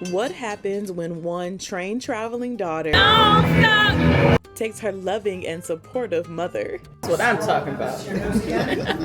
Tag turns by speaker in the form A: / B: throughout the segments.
A: What happens when one train traveling daughter takes her loving and supportive mother?
B: That's what I'm talking about.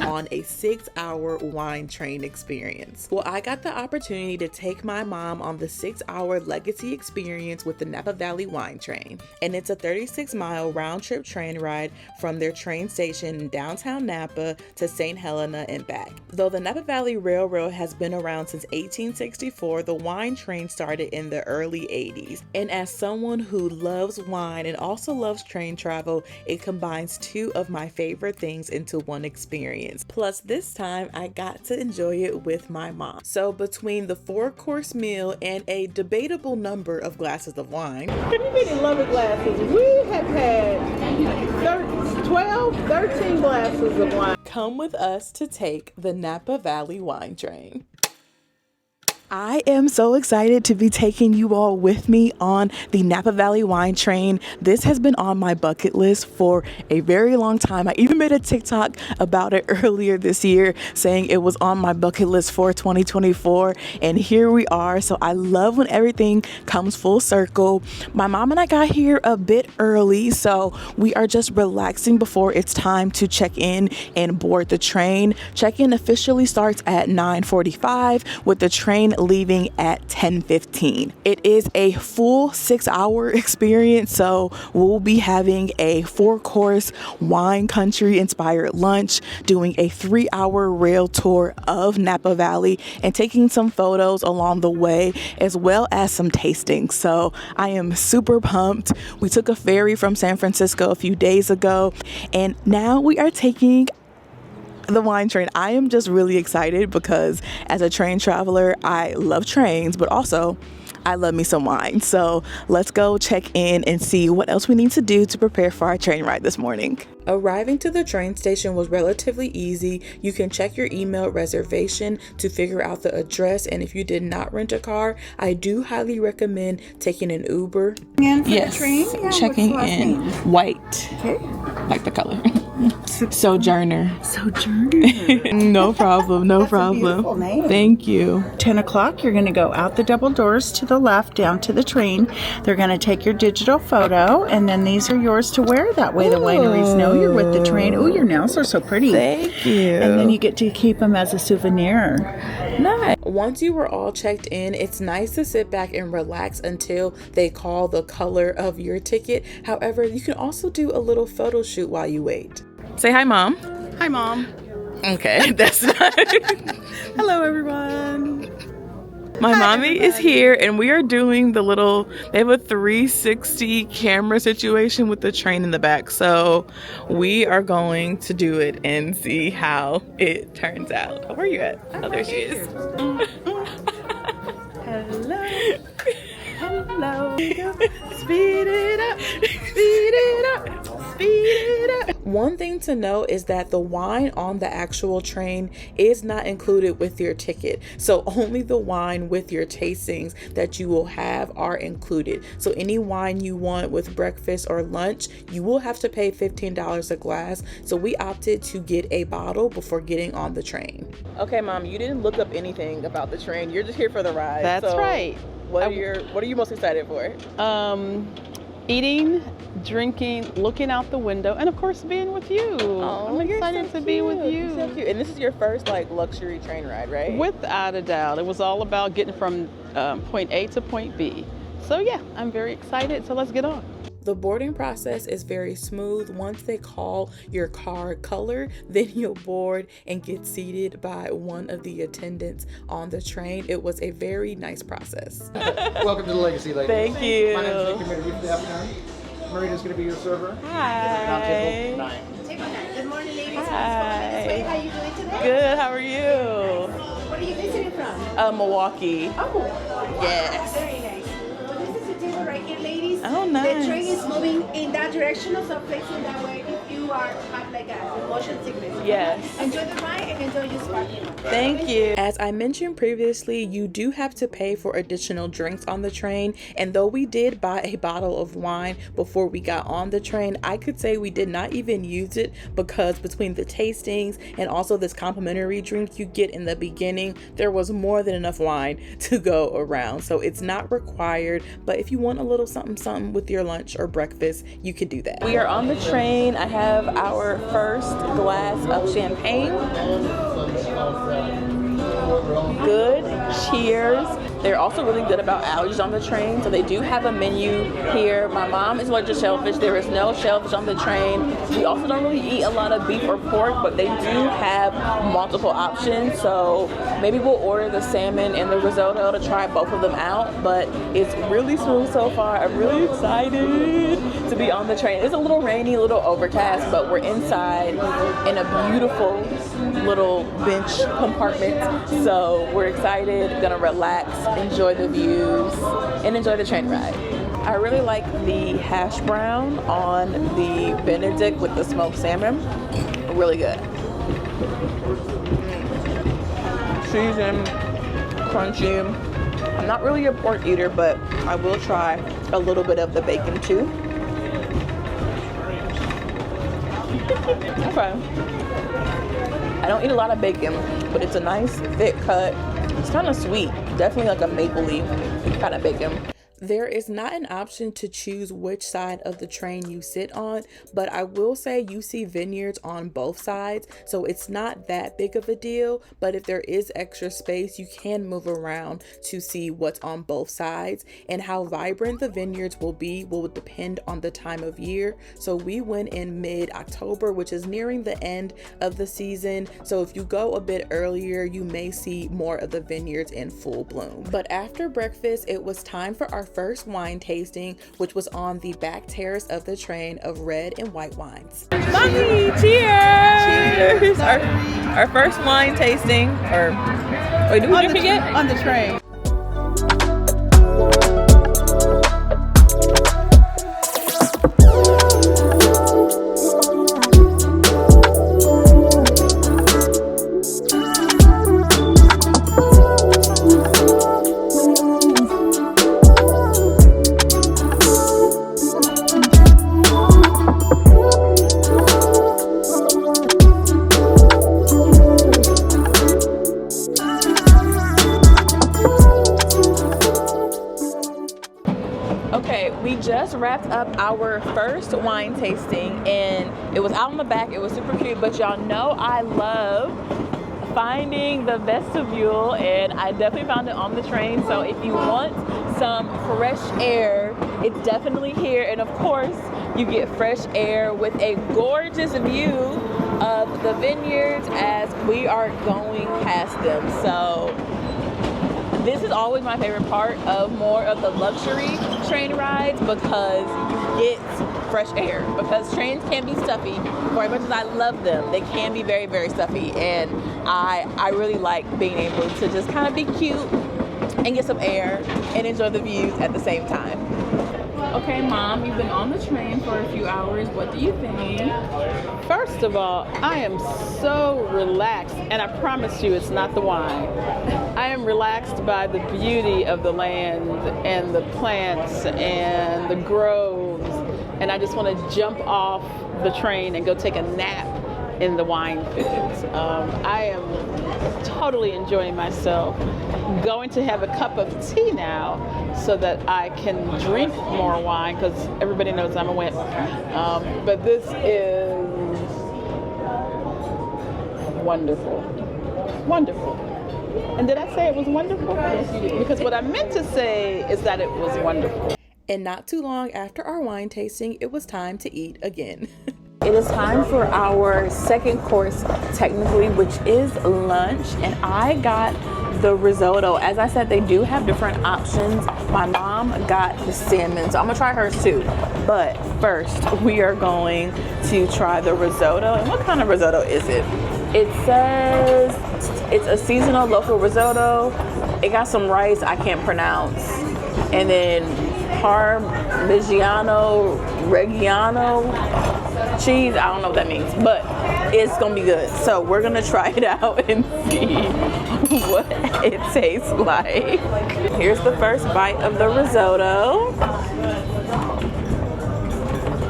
A: On a 6-hour wine train experience. Well, I got the opportunity to take my mom on the 6-hour legacy experience with the Napa Valley Wine Train. And it's a 36-mile round trip train ride from their train station in downtown Napa to St. Helena and back. Though the Napa Valley Railroad has been around since 1864, the wine train started in the early 80s. And as someone who loves wine and also loves train travel, it combines two of my favorite things into one experience. Plus, this time I got to enjoy it with my mom. So between the 4-course meal and a debatable number of glasses of wine,
C: Many lovely glasses. We have had 13 glasses of wine.
A: come with us to take the Napa Valley Wine Train. I am so excited to be taking you all with me on the Napa Valley Wine Train. This has been on my bucket list for a very long time. I even made a TikTok about it earlier this year saying it was on my bucket list for 2024, and here we are. So I love when everything comes full circle. My mom and I got here a bit early, so we are just relaxing before it's time to check in and board the train. Check-in officially starts at 9:45 with the train leaving at 10:15. It is a full 6-hour experience, so we'll be having a 4-course wine country inspired lunch, doing a 3-hour rail tour of Napa Valley, and taking some photos along the way, as well as some tasting. So I am super pumped. We took a ferry from San Francisco a few days ago, and now we are taking the wine train. I am just really excited because as a train traveler, I love trains, but also I love me some wine. So let's go check in and see what else we need to do to prepare for our train ride this morning. Arriving to the train station was relatively easy. You can check your email reservation to figure out the address, and if you did not rent a car, I do highly recommend taking an Uber.
D: Yes, checking in. White.
C: Okay.
D: Like the color. Sojourner.
C: Sojourner.
D: No problem, no
C: That's a
D: problem.
C: beautiful name.
D: Thank you.
C: 10 o'clock, you're going to go out the double doors to the left down to the train. They're going to take your digital photo, and then these are yours to wear. That way the wineries know you're with the train. Oh, your nails are so pretty.
D: Thank you.
C: And then you get to keep them as a souvenir.
D: Nice.
A: Once you were all checked in, it's nice to sit back and relax until they call the color of your ticket. However, you can also do a little photo shoot while you wait. Say hi, Mom.
B: Hi, Mom.
A: Okay, that's not...
B: Hello, everyone.
A: My mommy is here, and we are doing the little, they have a 360 camera situation with the train in the back. So we are going to do it and see how it turns out. Oh, where are you at? Oh, there she is.
C: Hello. Hello. Speed it up. Speed it up. Speed it up.
A: One thing to note is that the wine on the actual train is not included with your ticket. So only the wine with your tastings that you will have are included. So any wine you want with breakfast or lunch, you will have to pay $15 a glass. So we opted to get a bottle before getting on the train. Okay, Mom, you didn't look up anything about the train. You're just here for the ride.
B: That's right.
A: What are you most excited for?
B: Eating, drinking, looking out the window, and of course being with you.
A: Oh,
B: I'm excited to be with you.
A: You're so cute. And this is your first luxury train ride, right?
B: Without a doubt. It was all about getting from point A to point B. So yeah, I'm very excited. So let's get on.
A: The boarding process is very smooth. Once they call your car color, then you'll board and get seated by one of the attendants on the train. It was a very nice process.
E: Welcome to the Legacy, ladies.
A: Thank you.
E: My name is Nick. I'm going to be the afternoon. Marita's going to be your server.
A: Hi.
E: Table 9.
F: Good morning, ladies.
A: Hi.
F: How are you doing today?
A: Good, how are you?
F: What are you visiting from?
A: Milwaukee.
F: Oh,
A: Yes.
F: very nice. Well, this is the table right here, ladies.
A: Oh, nice.
F: The train is moving in that direction, so facing that way. If you you have like a motion sickness.
B: Yes.
F: Enjoy the wine and enjoy your sparkling.
B: Thank you.
A: As I mentioned previously, you do have to pay for additional drinks on the train, and though we did buy a bottle of wine before we got on the train, I could say we did not even use it because between the tastings and also this complimentary drink you get in the beginning, there was more than enough wine to go around. So it's not required, but if you want a little something with your lunch or breakfast, you could do that.
B: We are on the train. I have our first glass of champagne. Good. Cheers. They're also really good about allergies on the train, so they do have a menu here. My mom is allergic to shellfish. There is no shellfish on the train. We also don't really eat a lot of beef or pork, but they do have multiple options, so maybe we'll order the salmon and the risotto to try both of them out. But it's really smooth so far. I'm really excited to be on the train. It's a little rainy, a little overcast, but we're inside in a beautiful little bench compartment, so we're excited, gonna relax, enjoy the views, and enjoy the train ride. I really like the hash brown on the Benedict with the smoked salmon. Really good. Seasoned, crunchy. I'm not really a pork eater, but I will try a little bit of the bacon too. Okay. I don't eat a lot of bacon, but it's a nice thick cut. It's kind of sweet, definitely like a mapley kind of bacon.
A: There is not an option to choose which side of the train you sit on, but I will say you see vineyards on both sides, so it's not that big of a deal. But if there is extra space, you can move around to see what's on both sides, and how vibrant the vineyards will be will depend on the time of year. So we went in mid-October, which is nearing the end of the season, so if you go a bit earlier, you may see more of the vineyards in full bloom. But after breakfast, it was time for our first wine tasting, which was on the back terrace of the train of red and white wines.
B: Mommy, cheers! Cheers! Our first wine tasting, or wait, do we drink it yet?
C: On the train.
B: Just wrapped up our first wine tasting, and it was out in the back. It was super cute, but y'all know I love finding the Vestibule, and I definitely found it on the train. So if you want some fresh air, it's definitely here. And of course, you get fresh air with a gorgeous view of the vineyards as we are going past them. So this is always my favorite part of more of the luxury train rides, because you get fresh air. Because trains can be stuffy. For as much as I love them, they can be very, very stuffy. And I really like being able to just kind of be cute and get some air and enjoy the views at the same time.
D: Okay, Mom, you've been on the train for a few hours. What do you think?
B: First of all, I am so relaxed, and I promise you it's not the wine. I am relaxed by the beauty of the land and the plants and the groves, and I just want to jump off the train and go take a nap in the wine fields. I am totally enjoying myself. Going to have a cup of tea now so that I can drink more wine, because everybody knows I'm a wimp. But this is wonderful. Wonderful. And did I say it was wonderful? Yes, you did. Because what I meant to say is that it was wonderful.
A: And not too long after our wine tasting, it was time to eat again.
B: It is time for our second course, technically, which is lunch, and I got the risotto. As I said, they do have different options. My mom got the salmon, so I'm gonna try hers too. But first, we are going to try the risotto. And what kind of risotto is it? It says it's a seasonal local risotto. It got some rice I can't pronounce, and then Parmigiano Reggiano. cheese, I don't know what that means, but it's gonna be good. So we're gonna try it out and see what it tastes like. Here's the first bite of the risotto.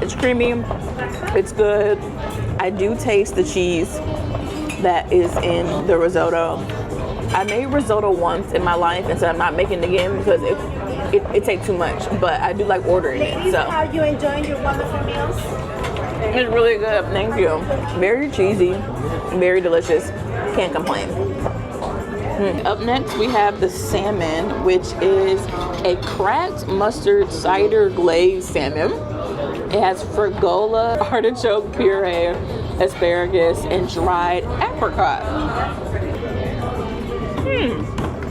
B: It's creamy, it's good. I do taste the cheese that is in the risotto. I made risotto once in my life, and so I'm not making it again because it takes too much, but I do like ordering it. So
F: Are you enjoying your wonderful meals?
B: it's really good, thank you. Very cheesy, very delicious, can't complain. Up next we have the salmon, which is a cracked mustard cider glazed salmon. It has fregola, artichoke puree, asparagus, and dried apricot.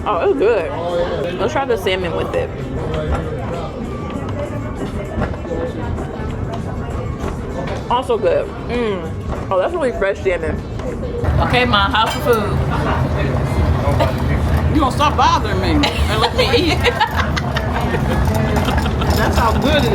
B: Oh, it's good. Let's try the salmon with it. Also good. Oh, that's really fresh salmon. Okay, Mom, how's the food?
G: You gonna stop bothering me and let me eat? That's how good it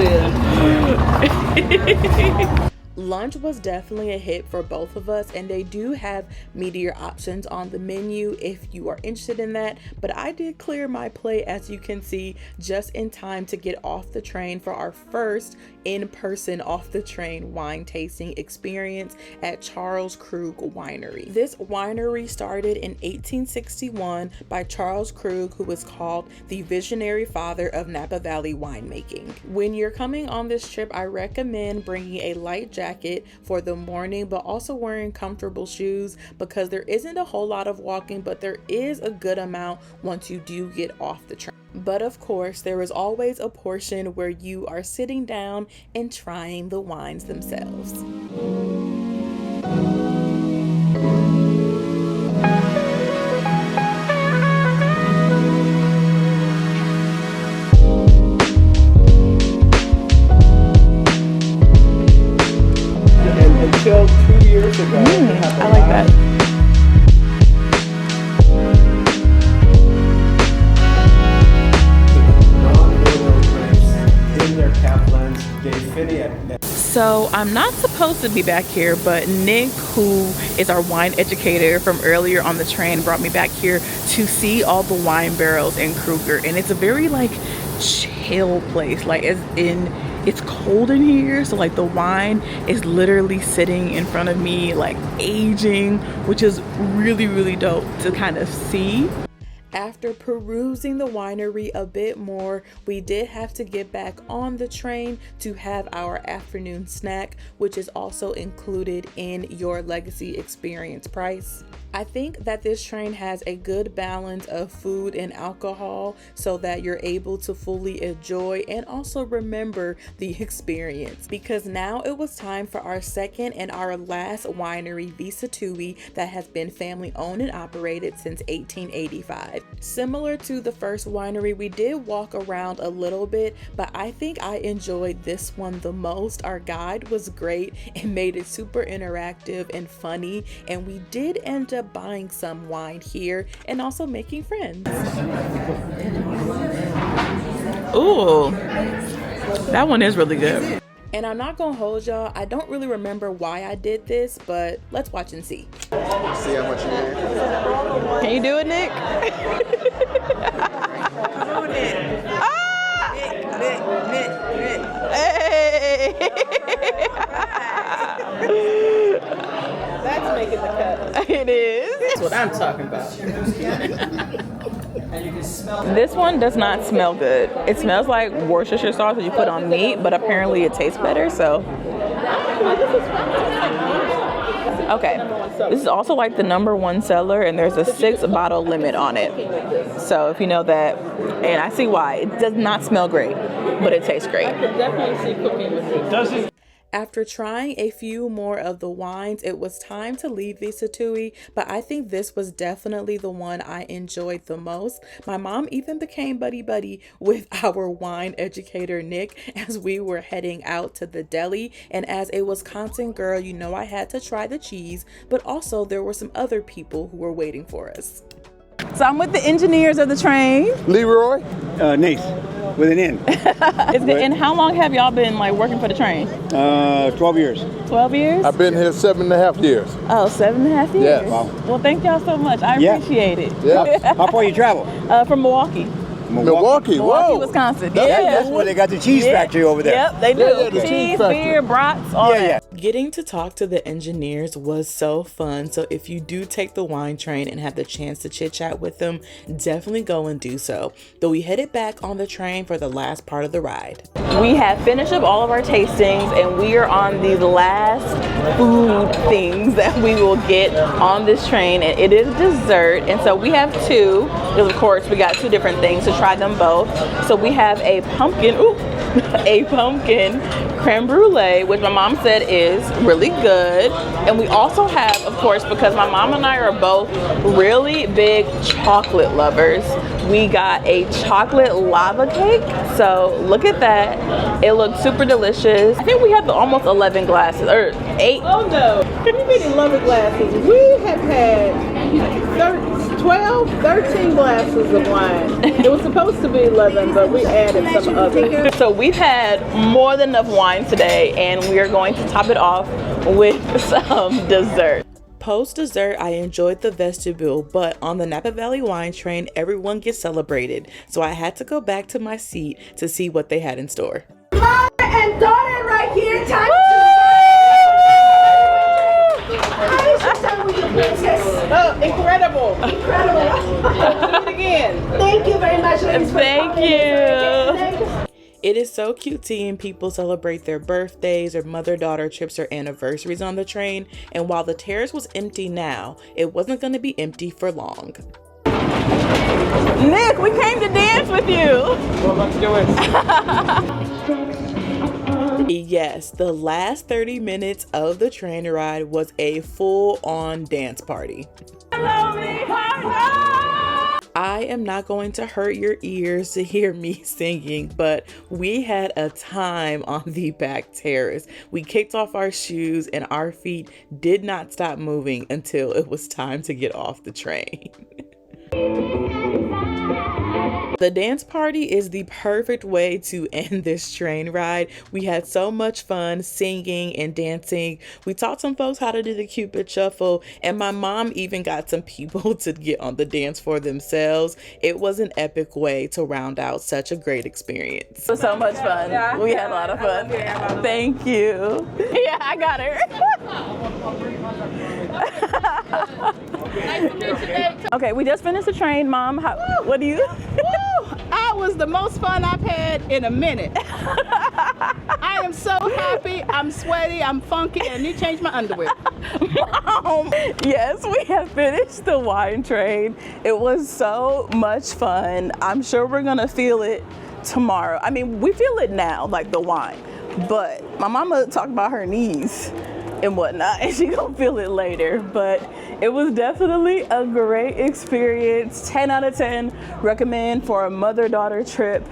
G: is.
A: Lunch was definitely a hit for both of us, and they do have meatier options on the menu if you are interested in that, but I did clear my plate, as you can see, just in time to get off the train for our first in-person off-the-train wine tasting experience at Charles Krug Winery. This winery started in 1861 by Charles Krug, who was called the visionary father of Napa Valley winemaking. When you're coming on this trip, I recommend bringing a light jacket for the morning, but also wearing comfortable shoes because there isn't a whole lot of walking, but there is a good amount once you do get off the train. But of course, there is always a portion where you are sitting down and trying the wines themselves.
E: And until 2 years ago,
B: I like that. So I'm not supposed to be back here, but Nick, who is our wine educator from earlier on the train, brought me back here to see all the wine barrels in Kruger, and it's a very like chill place, like as in it's cold in here, so like the wine is literally sitting in front of me like aging, which is really dope to kind of see. After perusing the winery a bit more, we did have to get back on the train to have our afternoon snack, which is also included in your Legacy Experience price. I think that this train has a good balance of food and alcohol so that you're able to fully enjoy and also remember the experience. Because now it was time for our second and our last winery, Sattui, that has been family owned and operated since 1885. Similar to the first winery, we did walk around a little bit, but I think I enjoyed this one the most. Our guide was great and made it super interactive and funny, and we did end up buying some wine here and also making friends. Ooh, that one is really good. And I'm not gonna hold y'all, I don't really remember why I did this, but let's watch and see.
E: See how much you need.
B: Can you do it, Nick? Hey!
G: That's making the cut.
B: It is.
G: That's what I'm talking about.
B: This one does not smell good. It smells like Worcestershire sauce that you put on meat, but apparently it tastes better, so. Okay, this is also like the #1 seller, and there's a 6-bottle limit on it. So if you know that, and I see why. It does not smell great, but it tastes great.
G: I could definitely see cooking with it.
E: Does it?
A: After trying a few more of the wines, it was time to leave Sattui, but I think this was definitely the one I enjoyed the most. My mom even became buddy with our wine educator, Nick, as we were heading out to the deli. And as a Wisconsin girl, you know I had to try the cheese, but also there were some other people who were waiting for us.
B: So I'm with the engineers of the train.
E: Leroy?
H: Nate. with an N.
B: It's good. And how long have y'all been like working for the train?
H: 12 years.
B: 12 years?
I: I've been here 7.5 years.
B: Oh, 7.5 years.
I: Yes.
H: Wow.
B: Well, thank y'all so much. I
H: Yeah.
B: appreciate it.
I: Yeah.
H: How far you travel?
B: From Milwaukee.
I: Milwaukee.
B: Milwaukee,
I: Whoa.
B: Wisconsin.
H: That's where they got the cheese factory over there.
B: Yep, they do.
I: Yeah, the cheese
B: Cheese,
I: factory.
B: beer, brats, all that.
A: Getting to talk to the engineers was so fun. So if you do take the wine train and have the chance to chit chat with them, definitely go and do so. But we headed back on the train for the last part of the ride.
B: We have finished up all of our tastings and we are on the last food things that we will get on this train, and it is dessert. And so we have two, because of course we got two different things to try them both. So we have a pumpkin, a pumpkin creme brulee, which my mom said is really good. And we also have, of course, because my mom and I are both really big chocolate lovers, we got a chocolate lava cake. So look at that. It looks super delicious. I think we have almost 11 glasses, or 8.
C: Oh no, we made 11 glasses. We have had 13 glasses of wine. It was supposed to be 11, but we added some others.
B: So we've had more than enough wine today, and we are going to top it off with some dessert.
A: Post dessert, I enjoyed the Vestibule, but on the Napa Valley Wine Train, everyone gets celebrated. So I had to go back to my seat to see what they had in store.
F: Mother and daughter right here. Time to How is your son with you, princess?
C: Oh, incredible.
F: Incredible.
C: Do it again.
F: Thank you very much, ladies.
B: Thank you.
A: It is so cute seeing people celebrate their birthdays or mother-daughter trips or anniversaries on the train. And while the terrace was empty now, it wasn't going to be empty for long.
B: Nick, we came to dance with you.
E: Well, let's do it.
A: Yes, the last 30 minutes of the train ride was a full-on dance party. I am not going to hurt your ears to hear me singing, but we had a time on the back terrace. We kicked off our shoes and our feet did not stop moving until it was time to get off the train. The dance party is the perfect way to end this train ride. We had so much fun singing and dancing. We taught some folks how to do the Cupid shuffle, and my mom even got some people to get on the dance floor themselves. It was an epic way to round out such a great experience.
B: It was so much fun. Yeah, we had a lot of fun. Thank you. Yeah, I got her. Okay, we just finished the train, Mom. What do you?
C: That was the most fun I've had in a minute. I am so happy. I'm sweaty. I'm funky. And I need to change my underwear.
B: Mom, yes, we have finished the wine train. It was so much fun. I'm sure we're gonna feel it tomorrow. I mean, we feel it now, like the wine. But my mama talked about her knees and whatnot, and she gonna feel it later. But it was definitely a great experience. 10 out of 10. Recommend for a mother-daughter trip,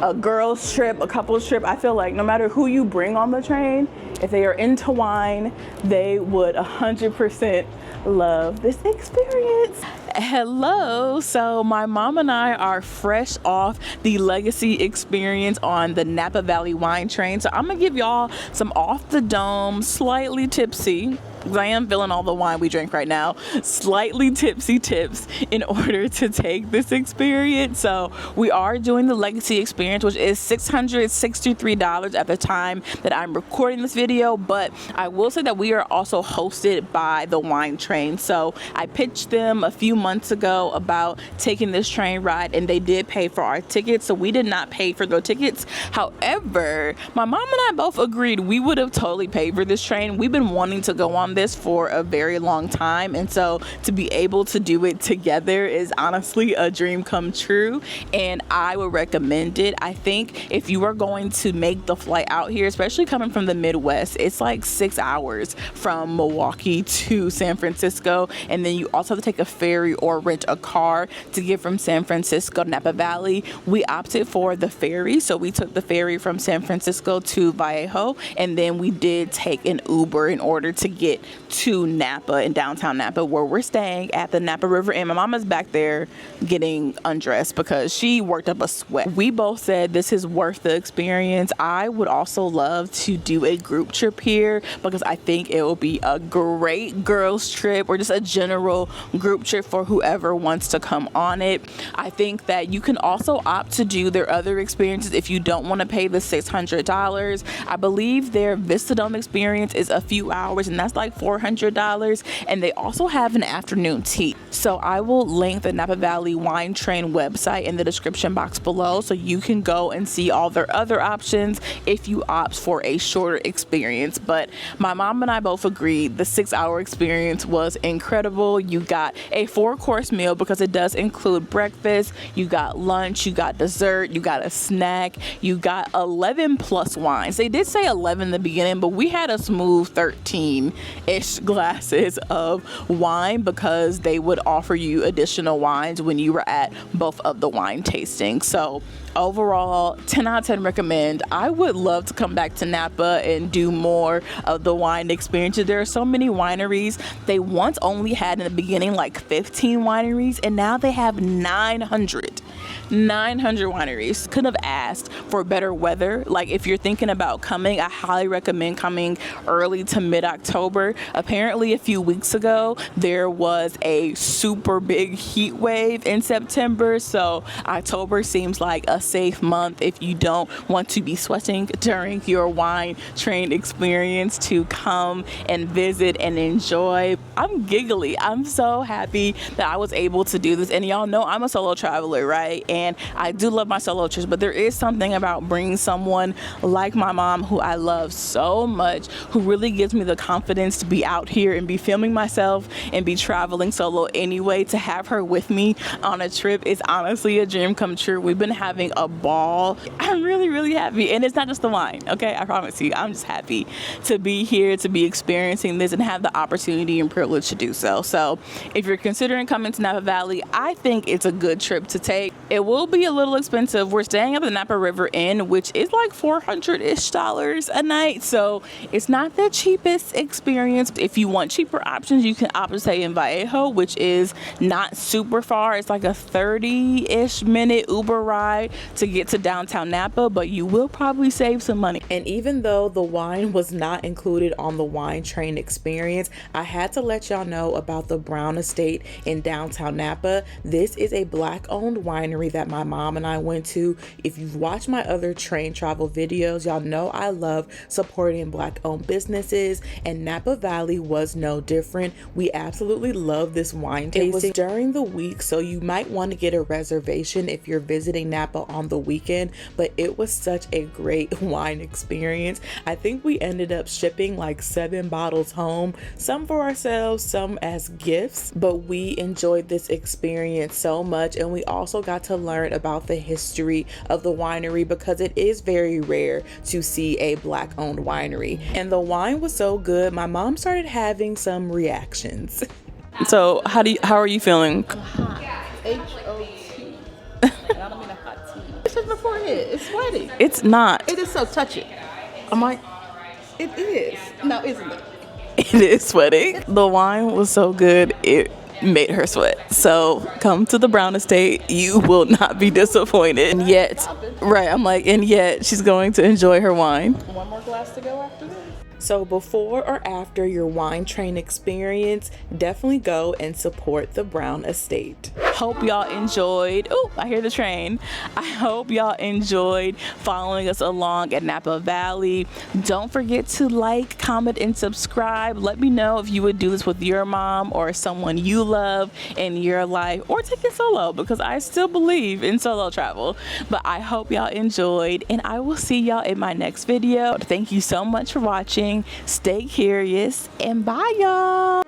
B: a girls trip, a couples trip. I feel like no matter who you bring on the train, if they are into wine, they would 100% love this experience. Hello, so my mom and I are fresh off the legacy experience on the Napa Valley Wine Train. So I'm gonna give y'all some off the dome, slightly tipsy, because I am feeling all the wine we drank right now, slightly tipsy tips in order to take this experience. So we are doing the legacy experience, which is $663 at the time that I'm recording this video, but I will say that we are also hosted by the wine train. So I pitched them a few months ago about taking this train ride, and they did pay for our tickets, so we did not pay for the tickets. However, my mom and I both agreed we would have totally paid for this train. We've been wanting to go on this for a very long time, and so to be able to do it together is honestly a dream come true, and I would recommend it. I think if you are going to make the flight out here, especially coming from the Midwest, it's like 6 hours from Milwaukee to San Francisco, and then you also have to take a ferry or rent a car to get from San Francisco to Napa Valley. We opted for the ferry, so we took the ferry from San Francisco to Vallejo, and then we did take an Uber in order to get
A: get to Napa and downtown Napa, where we're staying at the Napa River Inn. My mama's back there getting undressed because she worked up a sweat. We both said this is worth the experience. I would also love to do a group trip here because I think it will be a great girls trip or just a general group trip for whoever wants to come on it. I think that you can also opt to do their other experiences if you don't want to pay the $600. I believe their Vestibule experience is a few hours and that's like $400, and they also have an afternoon tea. So I will link the Napa Valley Wine Train website in the description box below so you can go and see all their other options if you opt for a shorter experience. But my mom and I both agreed the 6-hour experience was incredible. You got a 4-course meal because it does include breakfast, you got lunch, you got dessert, you got a snack, you got 11 plus wines. They did say 11 in the beginning, but we had a smooth 13-ish glasses of wine because they would offer you additional wines when you were at both of the wine tastings. So overall, 10 out of 10 recommend. I would love to come back to Napa and do more of the wine experiences. There are so many wineries. They once only had in the beginning like 15 wineries, and now they have 900 wineries. Couldn't have asked for better weather. Like if you're thinking about coming, I highly recommend coming early to mid-October. Apparently a few weeks ago there was a super big heat wave in September, so October seems like a safe month if you don't want to be sweating during your wine train experience to come and visit and enjoy. I'm giggly. I'm so happy that I was able to do this, and y'all know I'm a solo traveler, right? And I do love my solo trips, but there is something about bringing someone like my mom, who I love so much, who really gives me the confidence to be out here and be filming myself and be traveling solo anyway. To have her with me on a trip is honestly a dream come true. We've been having a ball. I'm really happy, and it's not just the wine, okay? I promise you, I'm just happy to be here, to be experiencing this and have the opportunity and privilege to do so. So if you're considering coming to Napa Valley, I think it's a good trip to take. It will be a little expensive. We're staying at the Napa River Inn, which is like $400-ish a night, so it's not the cheapest experience. If you want cheaper options, you can opt to stay in Vallejo, which is not super far. It's like a 30-ish minute Uber ride to get to downtown Napa, but you will probably save some money. And even though the wine was not included on the wine train experience, I had to let y'all know about the Brown Estate in downtown Napa. This is a Black-owned winery that my mom and I went to. If you've watched my other train travel videos, y'all know I love supporting Black-owned businesses, and Napa Valley was no different. We absolutely love this wine tasting. It was during the week, so you might want to get a reservation if you're visiting Napa on the weekend, but it was such a great wine experience. I think we ended up shipping like 7 bottles home, some for ourselves, some as gifts, but we enjoyed this experience so much, and we also got to learn about the history of the winery because it is very rare to see a Black-owned winery. And the wine was so good, my mom started having some reactions. So how are you feeling?
G: H-O-T. I don't mean a hot tea. It's just my forehead. It's sweaty.
A: It's not.
G: It is so touchy. I'm like, it is. No, isn't it?
A: It is sweating. The wine was so good, it made her sweat. So come to the Brown Estate, you will not be disappointed. And yet, right, I'm like, and yet she's going to enjoy her wine.
G: One more glass to go after this.
A: So before or after your wine train experience, definitely go and support the Brown Estate. Hope y'all enjoyed. Oh, I hear the train. I hope y'all enjoyed following us along at Napa Valley. Don't forget to like, comment, and subscribe. Let me know if you would do this with your mom or someone you love in your life, or take it solo, because I still believe in solo travel. But I hope y'all enjoyed, and I will see y'all in my next video. Thank you so much for watching. Stay curious, and bye y'all.